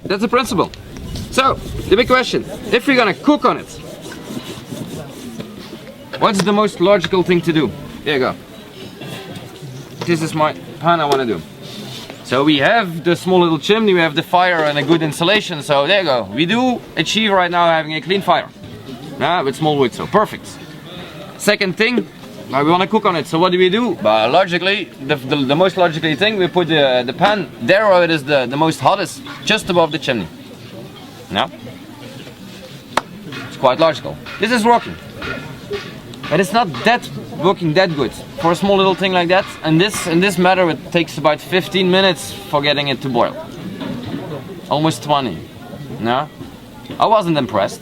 That's the principle. So, the big question, if we're gonna cook on it, what's the most logical thing to do? There you go. This is my pan I wanna do. So we have the small little chimney, we have the fire and a good insulation, so there you go. We do achieve right now having a clean fire. With small wood, so perfect. Second thing, now we want to cook on it, so what do? Logically, the most logically thing, we put the pan there where it is the most hottest, just above the chimney. Now, it's quite logical. This is working. But it's not working that good for a small little thing like that. And in this matter, it takes about 15 minutes for getting it to boil. Almost 20. No, I wasn't impressed.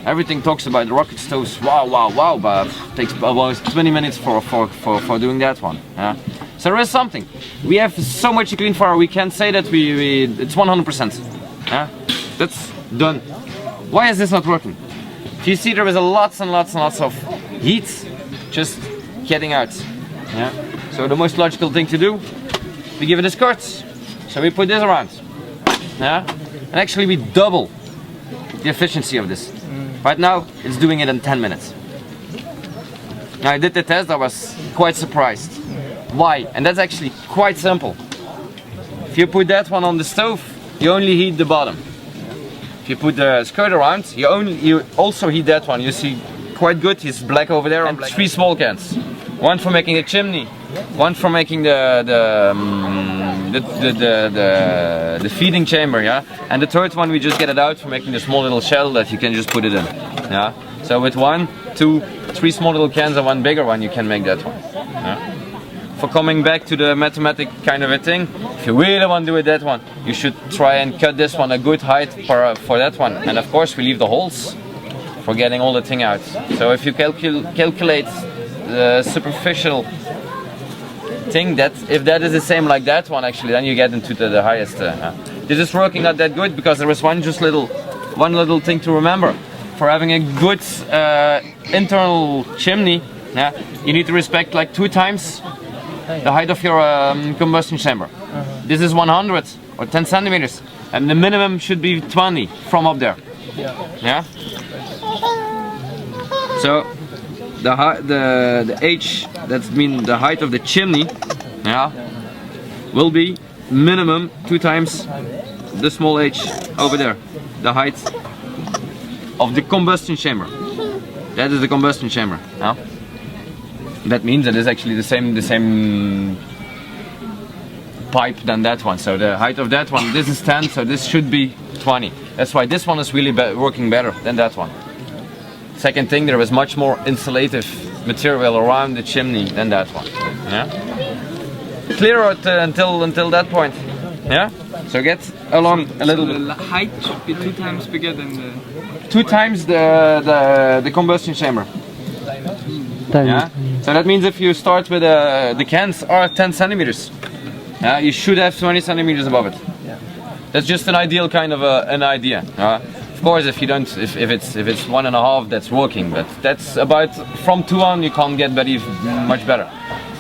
Everything talks about the rocket stoves. Wow! But it takes almost 20 minutes for doing that one. Yeah. So there is something. We have so much clean fire. We can't say that it's 100%. Yeah. That's done. Why is this not working? If you see, there is lots and lots of heat just getting out. Yeah. So the most logical thing to do, we give it a skirt. So we put this around. Yeah. And actually we double the efficiency of this. Right now it's doing it in 10 minutes. Now I did the test, I was quite surprised. Why? And that's actually quite simple. If you put that one on the stove, you only heat the bottom. If you put the skirt around, you also heat that one. You see quite good, it's black over there, and 3 small cans. One for making a chimney, one for making the feeding chamber, yeah, and the third one we just get it out for making the small little shell that you can just put it in, yeah. So with 1, 2, 3 small little cans and 1 bigger one, you can make that one. Yeah? For coming back to the mathematic kind of a thing, if you really want to do it that one, you should try and cut this one a good height for that one, and of course we leave the holes for getting all the thing out. So if you calculate the superficial thing, that if that is the same like that one, actually then you get into the highest. This is working not that good because there is one little thing to remember. For having a good internal chimney, you need to respect like 2 times the height of your combustion chamber. This is 100 or 10 centimeters, and the minimum should be 20 from up there. Yeah. So the H, that means the height of the chimney, will be minimum 2 times the small h over there, the height of the combustion chamber. That is the combustion chamber. That means it is actually the same pipe than that one. So the height of that one, this is 10, so this should be 20. That's why this one is really working better than that one. Second thing, there is much more insulative material around the chimney than that one. Yeah. Clear until that point. Yeah. So get along a little bit. The height should be 2 times bigger than the. 2 times the combustion chamber. Yeah. So that means if you start with the cans are 10 centimeters. Yeah. You should have 20 centimeters above it. Yeah. That's just an ideal kind of an idea. Of course, if it's 1.5, that's working, but that's about from 2 on you can't get much better.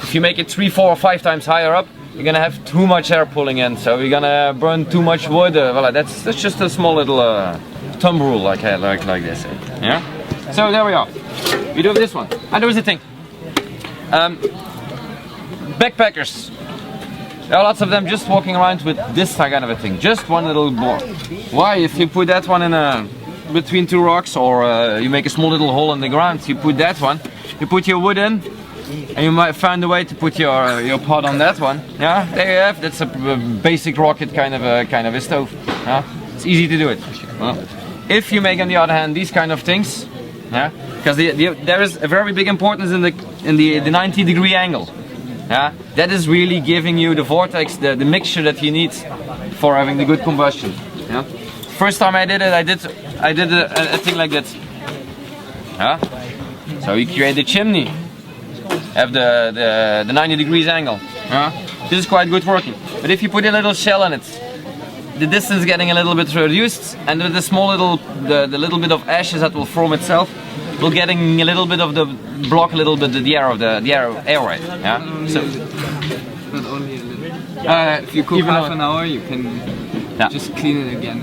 If you make it 3, 4, or 5 times higher up, you're gonna have too much air pulling in, so you're gonna burn too much wood. Well, that's just a small little thumb rule, like they say. Yeah. So there we are. We do this one, and there is a thing. Backpackers. There are lots of them just walking around with this kind of a thing, just one little board. Why? If you put that one in between 2 rocks, or you make a small little hole in the ground, you put that one, you put your wood in, and you might find a way to put your pot on that one. Yeah, there you have. That's a basic rocket kind of a stove. Yeah, it's easy to do it. Well, if you make, on the other hand, these kind of things, yeah, because there is a very big importance in the 90-degree angle. Yeah, that is really giving you the vortex, the mixture that you need for having the good combustion. Yeah. First time I did it, I did a thing like that. Yeah. So you create the chimney, have the 90 degrees angle. Yeah. This is quite good working. But if you put a little shell in it, the distance is getting a little bit reduced, and with the small the little bit of ashes that will form itself, will getting a little bit of block a little bit the air of the airway. Yeah. So not only a little. If you cook half an hour, you can Yeah. Just clean it again.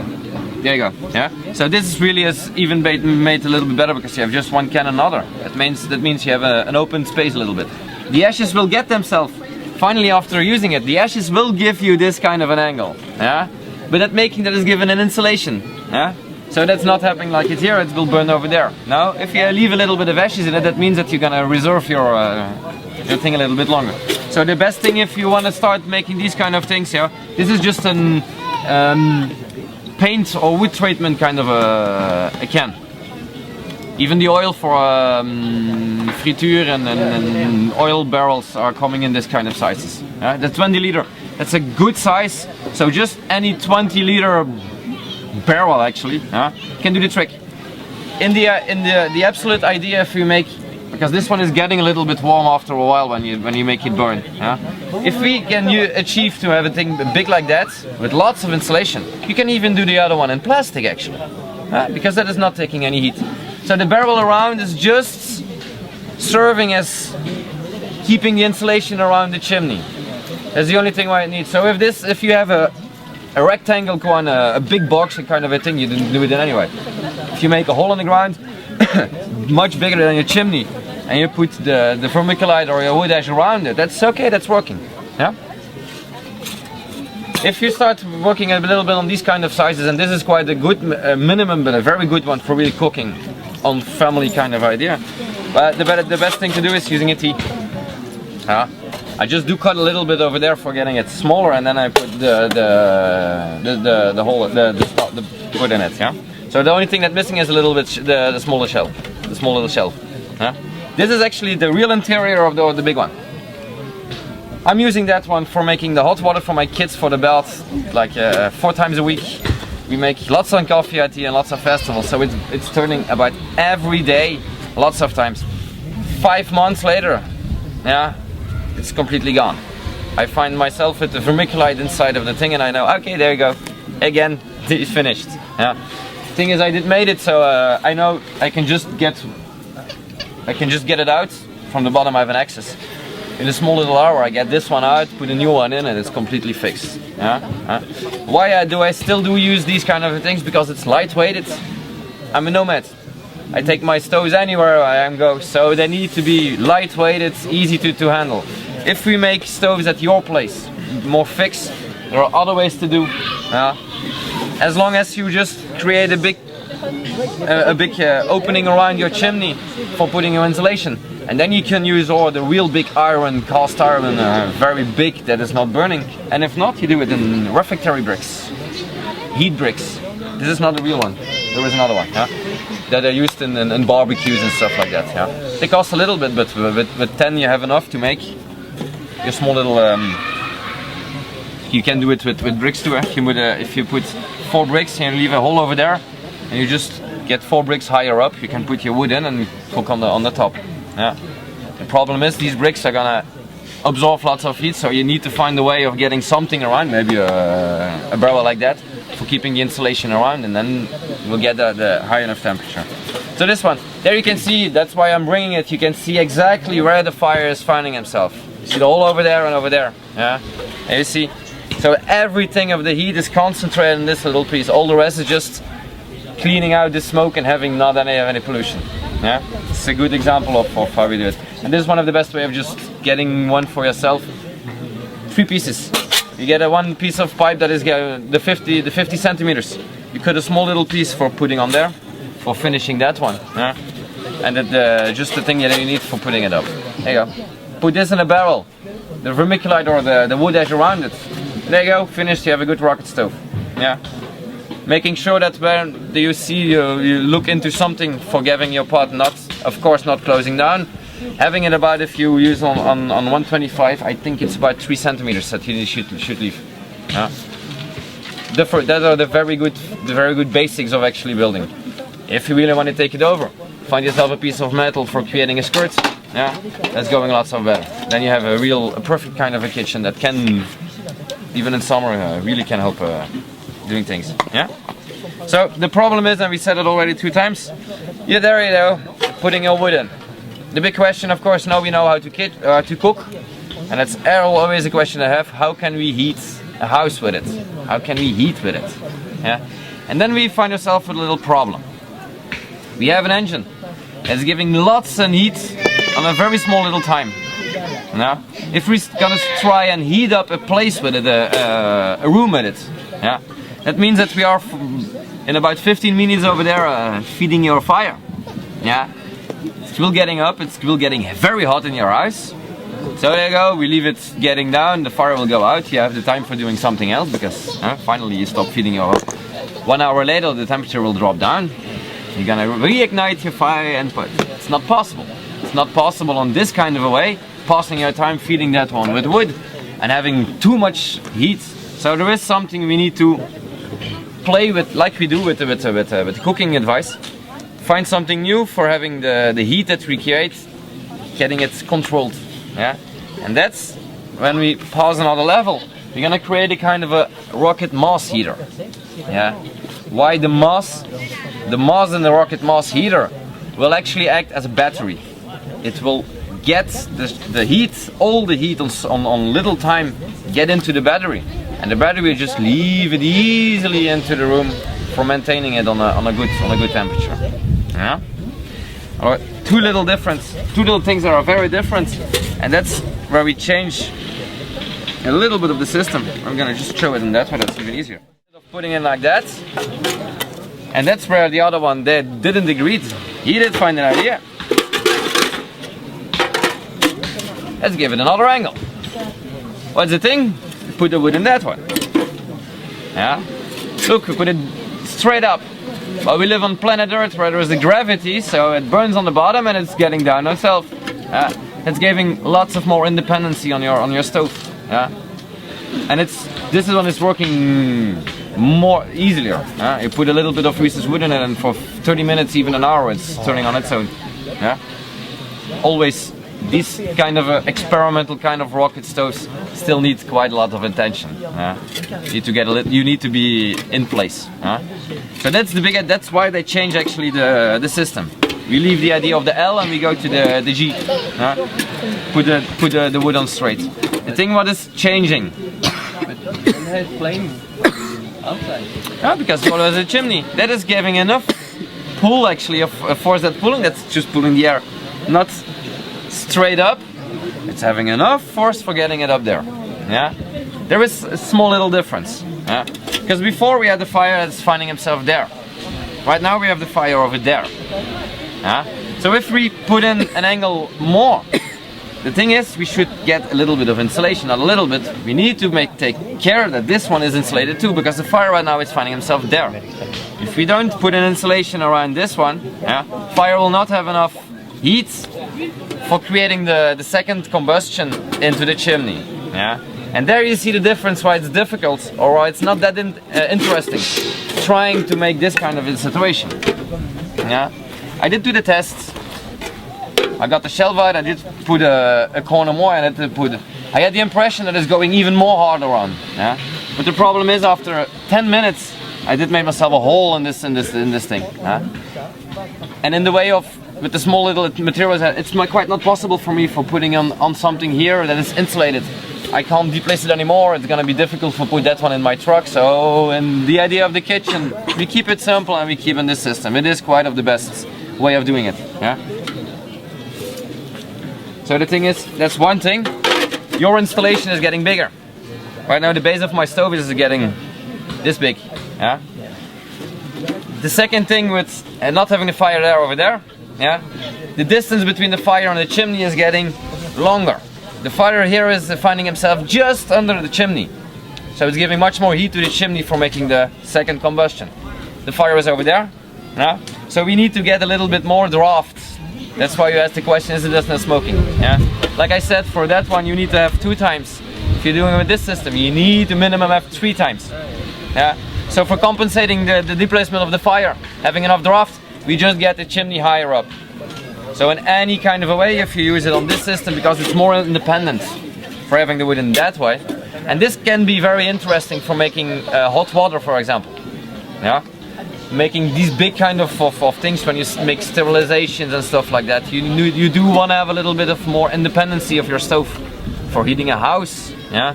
There you go. Yeah. So this is really is even made a little bit better because you have just one can and another. That means you have an open space a little bit. The ashes will get themselves. Finally, after using it, the ashes will give you this kind of an angle. Yeah. But that making that is given an insulation. Yeah. So that's not happening like it here. It will burn over there. Now, if you leave a little bit of ashes in it, that means that you're gonna reserve your thing a little bit longer. So the best thing if you want to start making these kind of things, yeah, this is just an paint or wood treatment kind of a can. Even the oil for friture and oil barrels are coming in this kind of sizes. Yeah? The 20 liter, that's a good size. So just any 20 liter barrel actually can do the trick. In the absolute idea, if you make, because this one is getting a little bit warm after a while when you make it burn. Yeah? If we can achieve to have a thing big like that with lots of insulation, you can even do the other one in plastic actually, because that is not taking any heat. So the barrel around is just serving as keeping the insulation around the chimney. That's the only thing why it needs. So if you have a rectangle one, a big box kind of a thing, you didn't do it in anyway. If you make a hole in the ground, much bigger than your chimney, and you put the vermiculite or your wood ash around it, that's okay, that's working. Yeah. If you start working a little bit on these kind of sizes, and this is quite a good minimum, but a very good one for really cooking on family kind of idea. But the best thing to do is using a T. I just do cut a little bit over there for getting it smaller, and then I put the wood in it. Yeah. So the only thing that's missing is a little bit the smaller shell, the small little shelf. Yeah. This is actually the real interior of the big one. I'm using that one for making the hot water for my kids for the bath, like 4 times a week. We make lots of coffee at tea and lots of festivals, so it's turning about every day, lots of times. 5 months later, yeah, it's completely gone. I find myself with the vermiculite inside of the thing, and I know, okay, there you go, again, it's finished. Yeah. Thing is, I did made it, so I know I can just get it out from the bottom. I have an access. In a small little hour, I get this one out, put a new one in, and it's completely fixed. Yeah? Why do I still use these kind of things? Because it's lightweighted. I'm a nomad. I take my stoves anywhere I go, so they need to be lightweighted, easy to handle. If we make stoves at your place more fixed, there are other ways to do. As long as you just create a big opening around your chimney for putting your insulation. And then you can use all the real big iron, cast iron, very big, that is not burning. And if not, you do it in refractory bricks, heat bricks. This is not the real one. There is another one, that are used in barbecues and stuff like that. They cost a little bit, but with 10 you have enough to make your small little. You can do it with bricks too. If you put 4 bricks and you leave a hole over there, and you just get 4 bricks higher up, you can put your wood in and cook on the top. Yeah. The problem is these bricks are gonna absorb lots of heat, so you need to find a way of getting something around, maybe a barrel like that, for keeping the insulation around, and then we'll get the high enough temperature. So this one, there you can see, that's why I'm bringing it, you can see exactly where the fire is finding itself. You see the hole over there and over there. Yeah. And you see, so everything of the heat is concentrated in this little piece. All the rest is just cleaning out the smoke and having not any pollution. Yeah, it's a good example of how we do it. And this is one of the best way of just getting one for yourself. 3 pieces. You get one piece of pipe that is the 50 centimeters. You cut a small little piece for putting on there, for finishing that one. Yeah? And just the thing that you need for putting it up. There you go. Put this in a barrel. The vermiculite or the wood ash around it. There you go, finished, you have a good rocket stove. Yeah. Making sure that when you see you look into something for giving your pot, of course not closing down. Having it about, if you use on 125, I think it's about 3 centimeters that you should leave. Yeah. That are the very good basics of actually building. If you really want to take it over, find yourself a piece of metal for creating a skirt. Yeah, that's going lots of better. Then you have a perfect kind of a kitchen that can, even in summer, really can help doing things. Yeah. So the problem is, and we said it already 2 times, you're there, you know, putting your wood in. The big question, of course, now we know how to cook, and that's always a question I have: how can we heat a house with it? How can we heat with it? Yeah, and then we find ourselves with a little problem. We have an engine that's giving lots of heat on a very small little time. Now, if we're gonna try and heat up a place with it, a room with it, yeah, that means that we are in about 15 minutes over there feeding your fire. Yeah, it's still getting up, it's still getting very hot in your house. So there you go, we leave it getting down, the fire will go out, you have the time for doing something else because finally you stop feeding your 1 hour later the temperature will drop down. You're gonna reignite your fire and put. It's not possible. It's not possible on this kind of a way, passing your time feeding that one with wood and having too much heat. So there is something we need to play with, like we do with cooking advice. Find something new for having the heat that we create, getting it controlled. Yeah, and that's when we pass another level. We're gonna create a kind of a rocket mass heater. Yeah, why the mass? The mass in the rocket mass heater will actually act as a battery. It will get the heat, all the heat on little time, get into the battery, and the battery will just leave it easily into the room for maintaining it on a good temperature. Yeah. All right. Two little things that are very different, and that's where we change a little bit of the system. I'm gonna just show it in that way, that's even easier. Instead of putting it like that, and that's where the other one they didn't agree. He did find an idea. Let's give it another angle. What's the thing? Put the wood in that one. Yeah. Look, we put it straight up. Well, we live on planet Earth where there is the gravity, so it burns on the bottom and it's getting down itself. It's giving lots of more independency on your stove. Yeah. And this one is working more easier. You put a little bit of Reese's wood in it, and for 30 minutes, even an hour, it's turning on its own. Yeah. Always, these kind of experimental kind of rocket stoves still need quite a lot of attention. You need to be in place. So that's why they change actually the system. We leave the idea of the L and we go to the G. Put the wood on straight. The thing what is changing. It's flame outside. Yeah, because there was a chimney. That is giving enough pull actually of force that pulling. That's just pulling the air, not straight up. It's having enough force for getting it up there. Yeah, there is a small little difference. Yeah, because before we had the fire that's finding himself there. Right now we have the fire over there. Yeah, so if we put in an angle more. The thing is, we should get a little bit of insulation, not a little bit. We need to take care that this one is insulated too, because the fire right now is finding himself there. If we don't put an insulation around this one, fire will not have enough heat for creating the second combustion into the chimney. Yeah, and there you see the difference why it's difficult, or why it's not that interesting trying to make this kind of a situation. Yeah, I did do the tests. I got the shelf out, I did put a corner more, and I had the impression that it's going even more harder on. Yeah? But the problem is, after 10 minutes, I did make myself a hole in this thing. Yeah? And in the way of, with the small little materials, it's quite not possible for me for putting on something here that is insulated. I can't deplace it anymore, it's gonna be difficult to put that one in my truck, so, and the idea of the kitchen, we keep it simple and we keep in this system. It is quite of the best way of doing it. Yeah? So the thing is, that's one thing. Your installation is getting bigger. Right now the base of my stove is getting this big. Yeah. The second thing with not having the fire there over there, yeah, the distance between the fire and the chimney is getting longer. The fire here is finding himself just under the chimney. So it's giving much more heat to the chimney for making the second combustion. The fire is over there. Yeah. So we need to get a little bit more draft. That's why you asked the question, is it just not smoking? Yeah. Like I said, for that one you need to have 2 times. If you're doing it with this system, you need to minimum have 3 times. Yeah. So for compensating the displacement of the fire, having enough draft, we just get the chimney higher up. So in any kind of a way, if you use it on this system, because it's more independent for having the wood in that way. And this can be very interesting for making hot water, for example. Yeah. Making these big kind of things when you make sterilizations and stuff like that, you do want to have a little bit of more independency of your stove for heating a house. Yeah,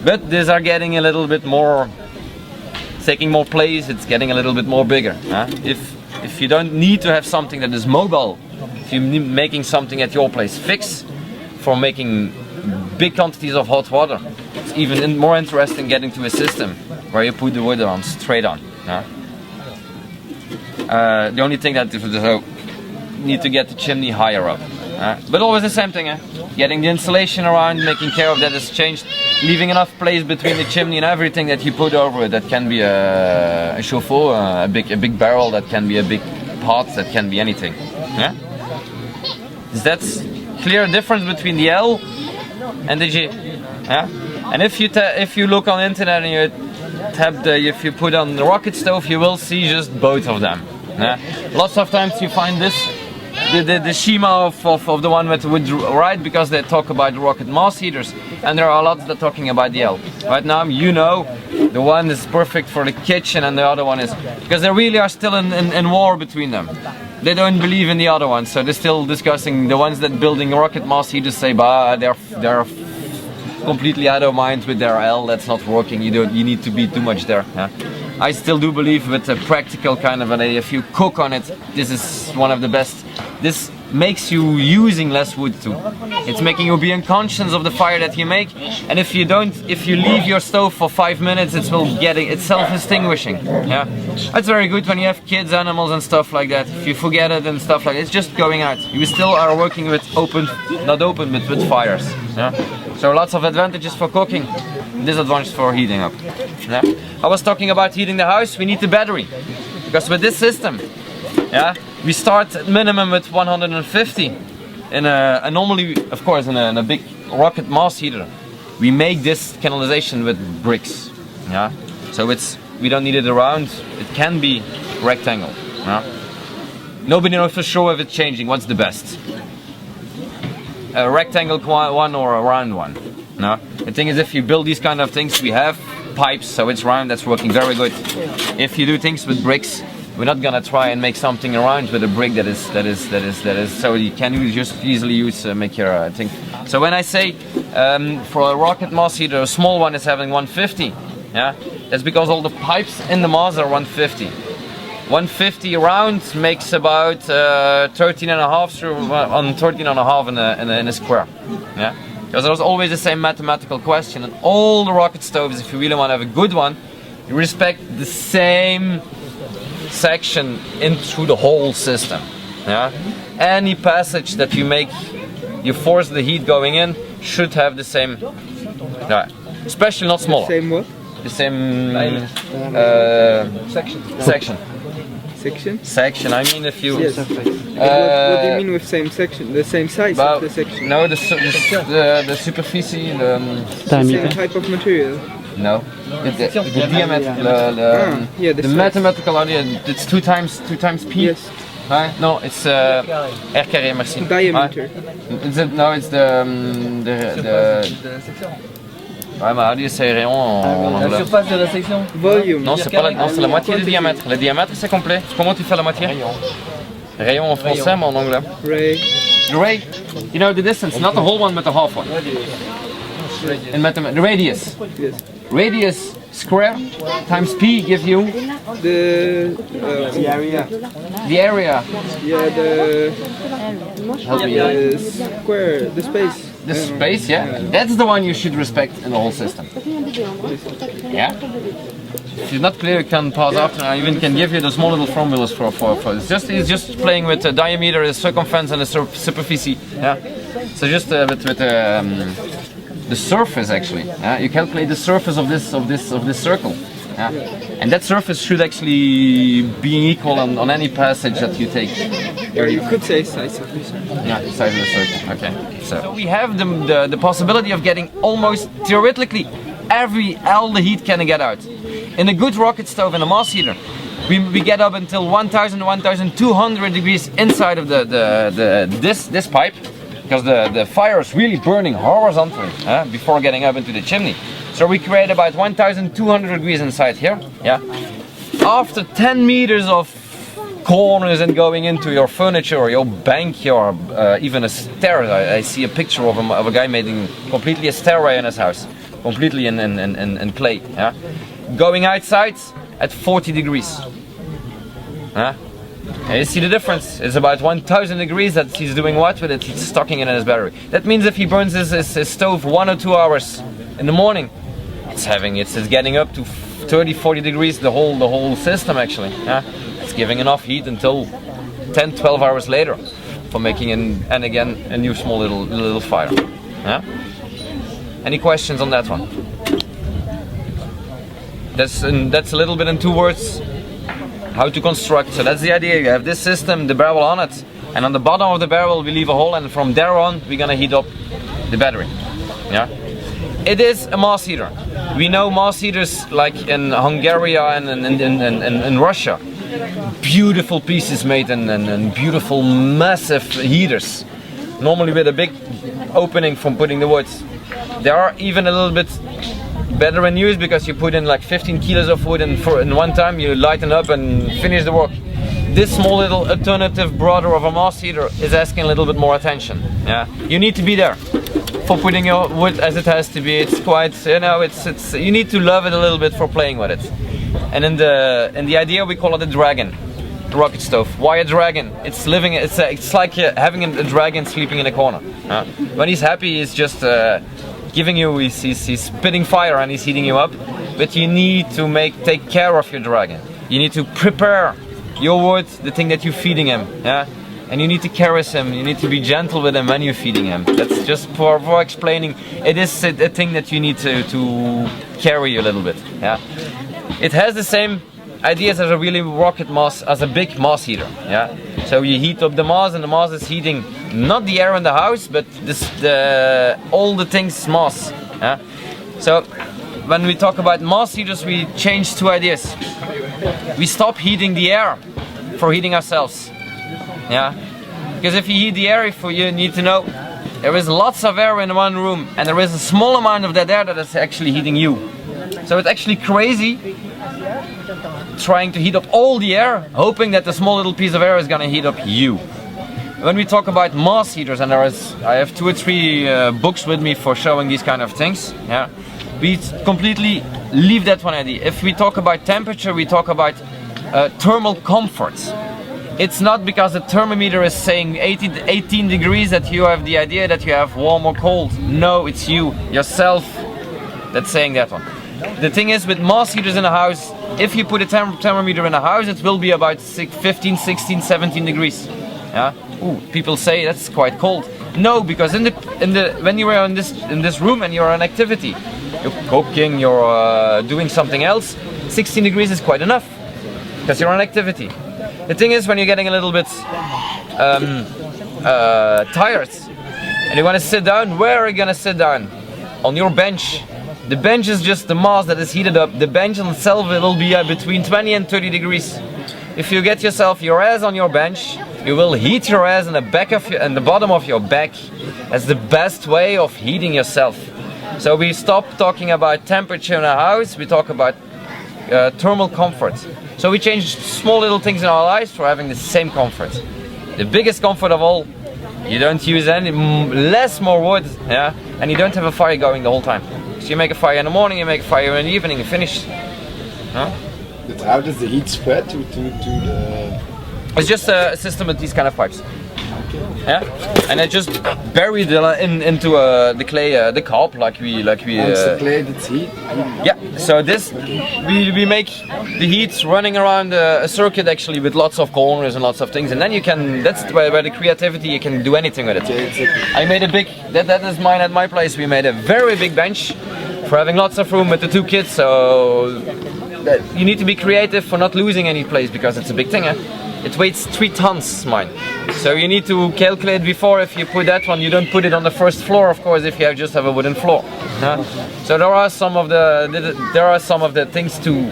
But these are getting a little bit more, taking more place. It's getting a little bit more bigger. If you don't need to have something that is mobile, if you're making something at your place fixed for making big quantities of hot water, it's even more interesting getting to a system where you put the wood on straight on. The only thing that you need to get the chimney higher up. But always the same thing, getting the insulation around, making care of that is changed, leaving enough place between the chimney and everything that you put over it. That can be a chauffe, a big barrel, that can be a big pot, that can be anything. That's clear difference between the L and the G. And if you look on the internet and if you put on the rocket stove, you will see just both of them. Lots of times you find this. The schema of the one with right, because they talk about the rocket mass heaters, and there are lots that are talking about the L. Right now, the one is perfect for the kitchen and the other one is, because they really are still in war between them. They don't believe in the other one, so they're still discussing. The ones that building rocket mass heaters say, bah, they're completely out of mind with their L. That's not working. You need to be too much there. I still do believe with a practical kind of an idea, if you cook on it, this is one of the best. This makes you using less wood too. It's making you be unconscious of the fire that you make, and if you leave your stove for 5 minutes, it's self-extinguishing. That's very good when you have kids, animals and stuff like that. If you forget it and stuff like that, it's just going out. You still are working with but with fires. So lots of advantages for cooking, disadvantages for heating up. I was talking about heating the house. We need the battery, because with this system, we start at minimum with 150. And normally, of course, in a big rocket mass heater, we make this canalization with bricks. So we don't need it around. It can be rectangle. Nobody knows for sure if it's changing. What's the best? A rectangle one or a round one? The thing is, if you build these kind of things, we have pipes, so it's round. That's working very good. If you do things with bricks, we're not gonna try and make something around with a brick that is so you can just easily make your thing. So when I say for a rocket mass heater, a small one is having 150, that's because all the pipes in the mass are 150. 150 around makes about 13.5 through on 13.5 in a square. Because there's always the same mathematical question, and all the rocket stoves, if you really want to have a good one, you respect the same section through the whole system. Any passage that you make, you force the heat going in, should have the same, especially not smaller. Same what? The same section. Section. I mean, if you. Yes. What do you mean with same section? The same size of the section? No, the superficie. The same type of material. No, the diameter. The mathematical idea. It's 2 times P. Yes. No, it's R carré. Merci. Diameter. It's Ouais, mais how do you say rayon en anglais? La surface de la section. Volume. Non, c'est la moitié du diamètre. Le diamètre, c'est complet. Comment tu fais la moitié? Rayon en français, mais en anglais. Ray. The ray. You know the distance, not the whole one, but the half one. In mathematics, the radius. Yes. Radius square times P give you the area. The area. Yeah, the square, the space. The space, that's the one you should respect in the whole system. If you're not clear, you can pause after. I even can give you the small little formulas for it's just playing with the diameter, the circumference, and the superficie. So just with the surface actually. You calculate the surface of this circle. And that surface should actually be equal on any passage that you take. Or you could say size of the circle. Size of the circle. Okay. So we have the possibility of getting almost theoretically all the heat can get out. In a good rocket stove and a mass heater, we get up until 1,000, 1,200 degrees inside of this pipe, because the fire is really burning horizontally before getting up into the chimney. So we create about 1,200 degrees inside here. After 10 meters of corners and going into your furniture or your bank or even a stair. I see a picture of a guy making completely a stairway in his house. completely in clay. Yeah? Going outside at 40 degrees. Yeah? And you see the difference. It's about 1000 degrees that he's doing what with it? He's stocking it in his battery. That means if he burns his stove 1 or 2 hours in the morning, it's getting up to 30-40 degrees the whole system actually. Yeah? It's giving enough heat until 10-12 hours later for making and again a new small little fire. Yeah? Any questions on that one? That's a little bit in 2 words how to construct. So that's the idea. You have this system, the barrel on it, and on the bottom of the barrel we leave a hole, and from there on we're gonna heat up the battery. Yeah. It is a mass heater. We know mass heaters like in Hungary and in Russia. Beautiful pieces made and beautiful massive heaters. Normally with a big opening from putting the wood. They are even a little bit better in use because you put in like 15 kilos of wood and in one time you lighten up and finish the work. This small little alternative brother of a mass heater is asking a little bit more attention. Yeah, you need to be there for putting your wood as it has to be. It's quite, you know, it's you need to love it a little bit for playing with it. And in the idea we call it a dragon, the rocket stove. Why a dragon? It's living. It's like having a dragon sleeping in a corner. When he's happy, he's just giving you. He's spitting fire and he's heating you up. But you need to take care of your dragon. You need to prepare your wood, the thing that you're feeding him. Yeah. And you need to caress him, you need to be gentle with him when you're feeding him. That's just for explaining. It is a thing that you need to carry a little bit. Yeah. It has the same ideas as a really rocket mass, as a big mass heater. Yeah. So you heat up the mass, and the mass is heating not the air in the house, but all the things mass. Yeah. So when we talk about mass heaters, we change 2 ideas. We stop heating the air for heating ourselves. Yeah, because if you heat the air, you need to know there is lots of air in one room, and there is a small amount of that air that is actually heating you. So it's actually crazy trying to heat up all the air, hoping that the small little piece of air is gonna heat up you. When we talk about mass heaters, and I have 2 or 3 books with me for showing these kind of things. Yeah, we completely leave that one idea. If we talk about temperature, we talk about thermal comfort. It's not because the thermometer is saying 18 degrees that you have the idea that you have warm or cold. No, it's you, yourself, that's saying that one. The thing is, with mass heaters in a house, if you put a thermometer in a house, it will be about 15, 16, 17 degrees. Yeah? Ooh, people say that's quite cold. No, because when you are in this room and you're on activity, you're cooking, you're doing something else, 16 degrees is quite enough, because you're on activity. The thing is, when you're getting a little bit tired and you want to sit down, where are you going to sit down? On your bench. The bench is just the mass that is heated up. The bench itself will be between 20 and 30 degrees. If you get yourself your ass on your bench, you will heat your ass in the bottom of your back. That's the best way of heating yourself. So we stop talking about temperature in a house, we talk about thermal comfort. So we change small little things in our lives for having the same comfort. The biggest comfort of all, you don't use more wood, yeah, and you don't have a fire going the whole time. So you make a fire in the morning, you make a fire in the evening, and finish. Huh? But how does the heat spread to the... It's just a system with these kind of pipes. Yeah, and I just bury into the clay, the carp, like we. It's the clay that's heat. Yeah. So this we make the heat running around a circuit actually with lots of corners and lots of things, and then you can. That's where the creativity, you can do anything with it. I made a big. That is mine at my place. We made a very big bench for having lots of room with the 2 kids. So you need to be creative for not losing any place because it's a big thing. It weighs 3 tons, mine. So you need to calculate before. If you put that one, you don't put it on the first floor, of course, if you just have a wooden floor. So there are some of the things to.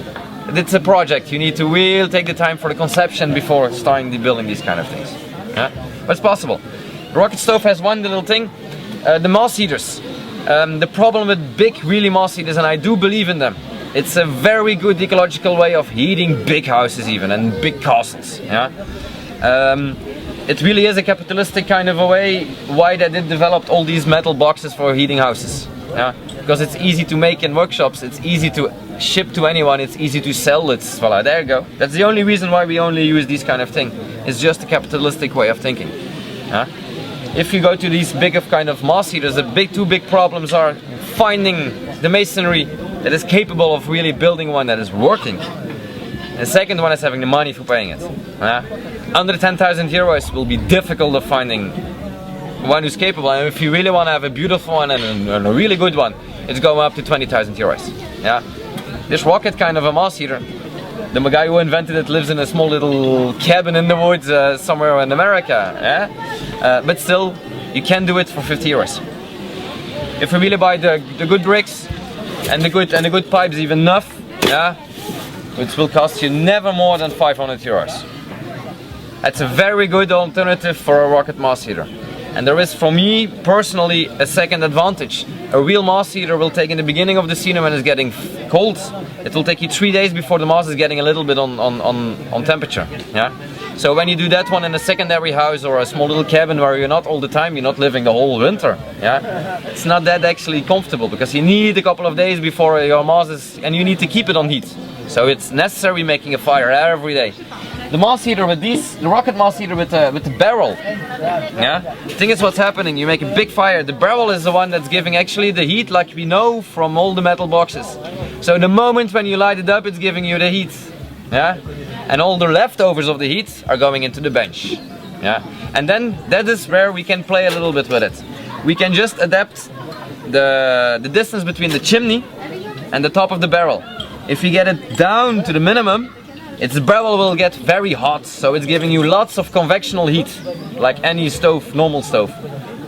It's a project. You need to really take the time for the conception before starting the building these kind of things. But it's possible. The rocket stove has one little thing: the mass heaters. The problem with big, really mass heaters, and I do believe in them. It's a very good ecological way of heating big houses even, and big castles. Yeah, it really is a capitalistic kind of a way why they did develop all these metal boxes for heating houses. Yeah, because it's easy to make in workshops, it's easy to ship to anyone, it's easy to sell. It's voila, there you go. That's the only reason why we only use this kind of thing. It's just a capitalistic way of thinking. Yeah? If you go to these big of kind of mass heaters, the two big problems are finding the masonry that is capable of really building one that is working. And the second one is having the money for paying it. Under 10,000 euros will be difficult of finding one who's capable, and if you really want to have a beautiful one and a really good one, it's going up to 20,000 euros. Yeah, this rocket kind of a mass heater, the guy who invented it lives in a small little cabin in the woods somewhere in America. Yeah, but still, you can do it for 50 euros. If you really buy the good bricks and the good pipes, even enough, yeah, which will cost you never more than 500 euros. That's a very good alternative for a rocket mass heater. And there is, for me personally, a second advantage. A real mass heater will take in the beginning of the season when it's getting cold. It will take you 3 days before the mass is getting a little bit on temperature. Yeah. So when you do that one in a secondary house or a small little cabin where you're not all the time, you're not living the whole winter. Yeah. It's not that actually comfortable because you need a couple of days before your mass is, and you need to keep it on heat. So it's necessary making a fire every day. The mass heater with these, the rocket mass heater with the barrel. Yeah. The thing is, what's happening? You make a big fire. The barrel is the one that's giving actually the heat, like we know from all the metal boxes. So the moment when you light it up, it's giving you the heat. Yeah. And all the leftovers of the heat are going into the bench. Yeah. And then that is where we can play a little bit with it. We can just adapt the distance between the chimney and the top of the barrel. If you get it down to the minimum, its barrel will get very hot, so it's giving you lots of convectional heat, like any stove, normal stove.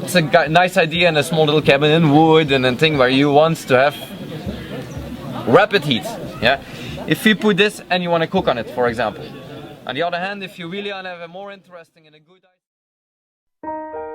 It's a nice idea in a small little cabin in wood and a thing where you want to have rapid heat. Yeah. If you put this and you want to cook on it, for example. On the other hand, if you really want to have a more interesting and a good idea.